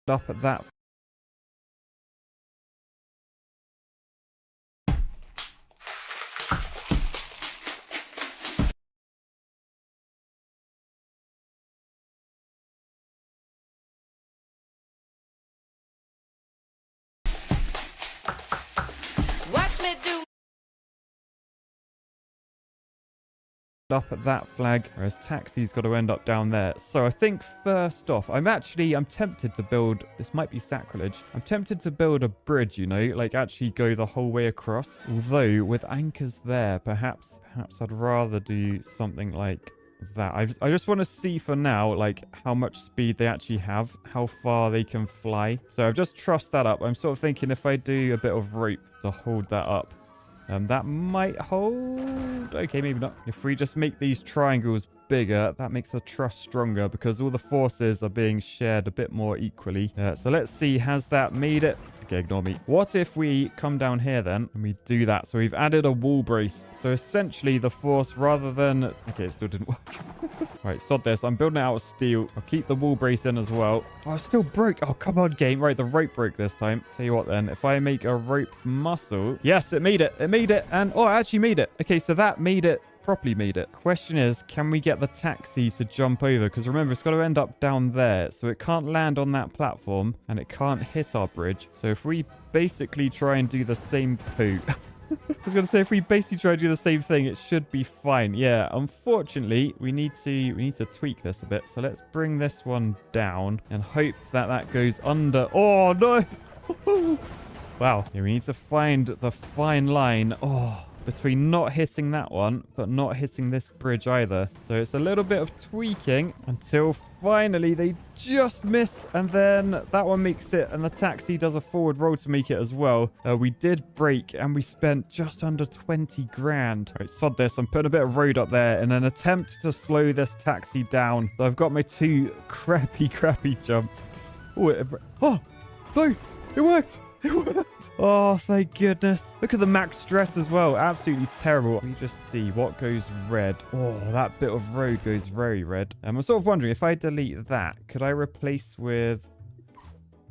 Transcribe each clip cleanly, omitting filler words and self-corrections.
up at that. Watch me do. Up at that flag, whereas taxi's got to end up down there. So I think first off, I'm tempted to build, this might be sacrilege, I'm tempted to build a bridge, you know, like actually go the whole way across. Although with anchors there, perhaps I'd rather do something like that. I just want to see for now, like how much speed they actually have, how far they can fly. So I've just trussed that up. I'm sort of thinking if I do a bit of rope to hold that up, that might hold. Okay, maybe not. If we just make these triangles bigger, that makes a truss stronger because all the forces are being shared a bit more equally. So let's see, has that made it? Okay, ignore me. What if we come down here then and we do that? So we've added a wall brace. So essentially the force rather than... Okay, it still didn't work. Right, sod this. I'm building it out of steel. I'll keep the wall brace in as well. Oh, it still broke. Oh, come on, game. Right, the rope broke this time. Tell you what then, if I make a rope muscle... Yes, it made it. It made it. And, oh, I actually made it. Okay, so that made it. Properly made it. Question is, can we get the taxi to jump over? Because remember, it's got to end up down there. So it can't land on that platform and it can't hit our bridge. So if we basically try and do the same poo... I was going to say, if we basically try to do the same thing, it should be fine. Yeah, unfortunately, we need to tweak this a bit. So let's bring this one down and hope that that goes under. Oh, no. Wow. Yeah, we need to find the fine line. Oh, between not hitting that one, but not hitting this bridge either. So it's a little bit of tweaking until finally they just miss. And then that one makes it. And the taxi does a forward roll to make it as well. We did break and we spent just under 20 grand. All right, sod this. I'm putting a bit of road up there in an attempt to slow this taxi down. So I've got my two crappy jumps. Oh, no, it worked. It worked. Oh, thank goodness. Look at the max stress as well. Absolutely terrible. Let me just see what goes red. Oh, that bit of road goes very red. I'm sort of wondering if I delete that, could I replace with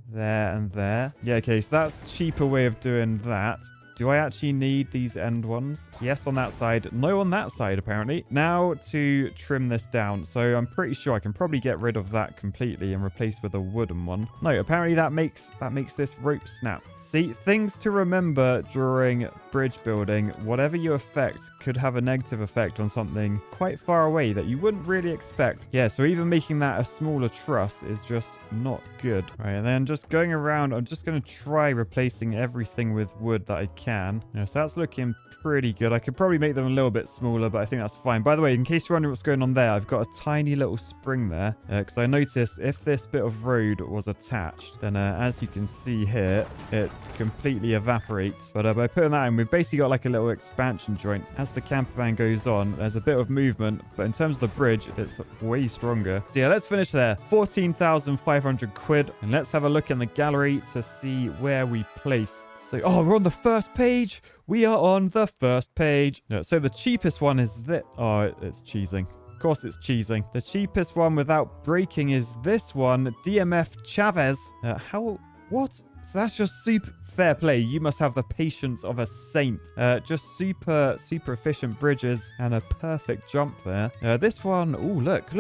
there and there? Yeah, okay, so that's a cheaper way of doing that. Do I actually need these end ones? Yes, on that side. No, on that side, apparently. Now to trim this down. So I'm pretty sure I can probably get rid of that completely and replace with a wooden one. No, apparently that makes this rope snap. See, things to remember during bridge building. Whatever you affect could have a negative effect on something quite far away that you wouldn't really expect. Yeah, so even making that a smaller truss is just not good. Right, and then just going around, I'm just going to try replacing everything with wood that I can. Yeah, so that's looking pretty good. I could probably make them a little bit smaller, but I think that's fine. By the way, in case you're wondering what's going on there, I've got a tiny little spring there because I noticed if this bit of road was attached, then as you can see here, it completely evaporates. But by putting that in, we've basically got like a little expansion joint. As the camper van goes on, there's a bit of movement, but in terms of the bridge, it's way stronger. So yeah, let's finish there. 14,500 quid. And let's have a look in the gallery to see where we place. So, oh, we're on the first page. We are on the first page. No, so the cheapest one is this. Oh, it's cheesing. Of course it's cheesing. The cheapest one without breaking is this one, DMF Chavez. What? So that's just super fair play. You must have the patience of a saint. Just super efficient bridges and a perfect jump there. This one, oh, look.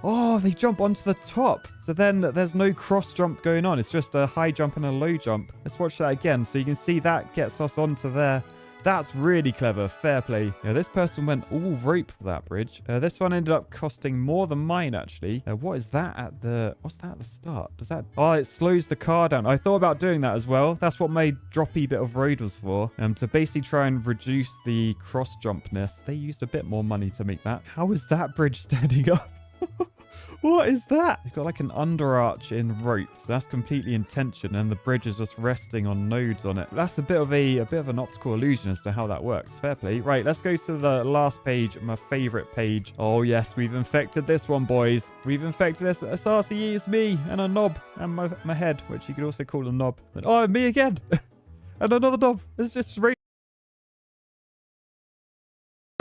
Oh, they jump onto the top. So then there's no cross jump going on. It's just a high jump and a low jump. Let's watch that again. So you can see that gets us onto there. That's really clever. Fair play. Yeah, this person went all rope for that bridge. This one ended up costing more than mine, actually. What's that at the start? Does that... Oh, it slows the car down. I thought about doing that as well. That's what my droppy bit of road was for. To basically try and reduce the cross jumpness. They used a bit more money to make that. How is that bridge standing up? What is that? They've got like an underarch in rope, so that's completely in tension, and the bridge is just resting on nodes on it. That's a bit of an optical illusion as to how that works. Fair play. Right, let's go to the last page, my favorite page. Oh yes, we've infected this one, boys. We've infected this. RCE is me and a knob and my head, which you could also call a knob. And, oh, me again, and another knob. It's just straight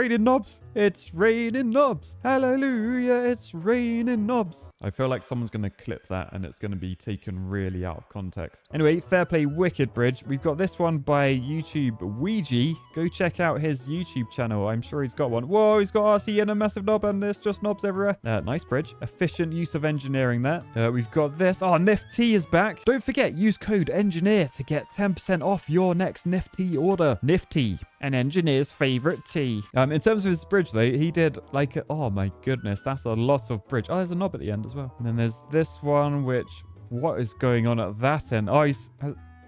raining knobs. It's raining knobs. Hallelujah, it's raining knobs. I feel like someone's going to clip that and it's going to be taken really out of context. Anyway, Fair Play Wicked Bridge. We've got this one by YouTube Ouija. Go check out his YouTube channel. I'm sure he's got one. Whoa, he's got RC and a massive knob and there's just knobs everywhere. Nice bridge. Efficient use of engineering there. We've got this. Oh, Nifty is back. Don't forget, use code ENGINEER to get 10% off your next Nifty order. Nifty, an engineer's favorite tea. In terms of his bridge, though, he did like, oh my goodness, that's a lot of bridge. Oh, there's a knob at the end as well. And then there's this one, which, what is going on at that end? Oh, he's,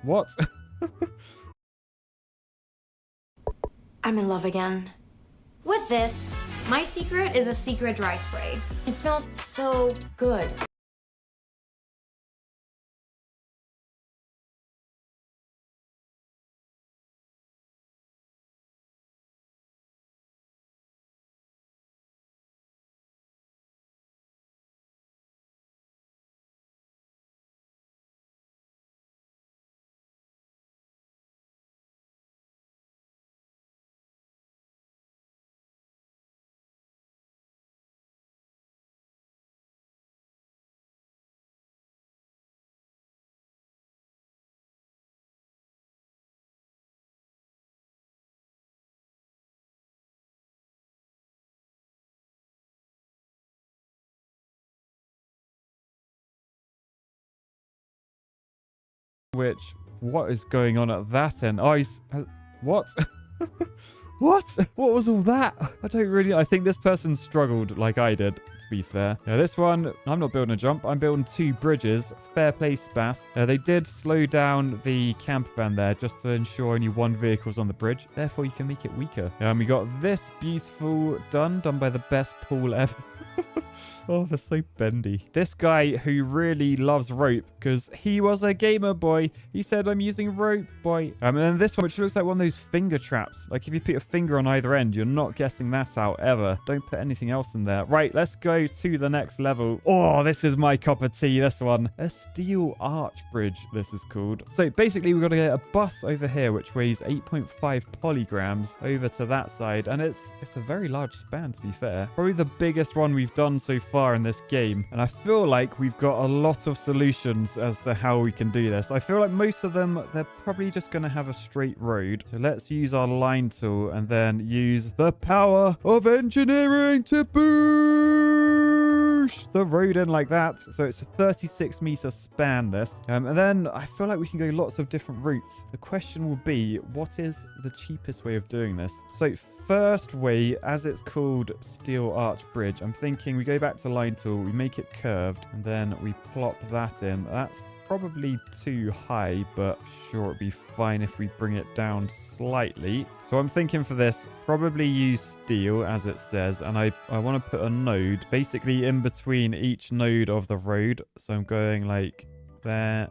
what? I'm in love again. With this, my secret is a secret dry spray. It smells so good. Which, what is going on at that end? Oh, he's, what? What? What was all that? I think this person struggled like I did, to be fair. Now, this one, I'm not building a jump. I'm building 2 bridges. Fair Play Spas. They did slow down the camper van there just to ensure only 1 vehicle's on the bridge. Therefore, you can make it weaker. We got this beautiful done by the best pool ever. Oh, they're so bendy. This guy who really loves rope because he was a gamer boy. He said, I'm using rope, boy. And then this one, which looks like one of those finger traps. Like if you put your finger on either end, you're not getting that out ever. Don't put anything else in there. Right, let's go to the next level. Oh, this is my cup of tea, this one. A steel arch bridge, this is called. So basically, we've got to get a bus over here, which weighs 8.5 polygrams over to that side. And it's a very large span, to be fair. Probably the biggest one we've done so far in this game, and I feel like we've got a lot of solutions as to how we can do this. I feel like most of them, they're probably just going to have a straight road. So let's use our line tool and then use the power of engineering to push the road in like that. So it's a 36-meter span, this. And then I feel like we can go lots of different routes. The question will be, what is the cheapest way of doing this? So first way, as it's called steel arch bridge, I'm thinking we go back to line tool, we make it curved, and then we plop that in. That's probably too high, but sure, it'd be fine if we bring it down slightly. So I'm thinking for this, probably use steel as it says, and I want to put a node basically in between each node of the road. So I'm going like there,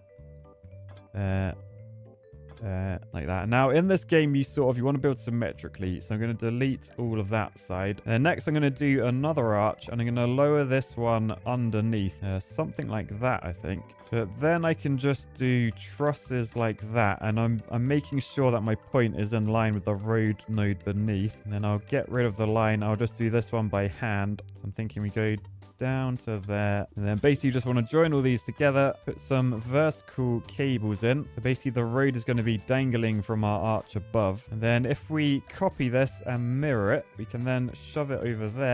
like that. Now in this game, you want to build symmetrically, so I'm going to delete all of that side. And then next I'm going to do another arch, and I'm going to lower this one underneath, something like that, I think. So then I can just do trusses like that, and I'm making sure that my point is in line with the road node beneath. And then I'll get rid of the line. I'll just do this one by hand. So I'm thinking we go down to there, and then basically you just want to join all these together, put some vertical cables in. So basically the road is going to be dangling from our arch above, and then if we copy this and mirror it, we can then shove it over there.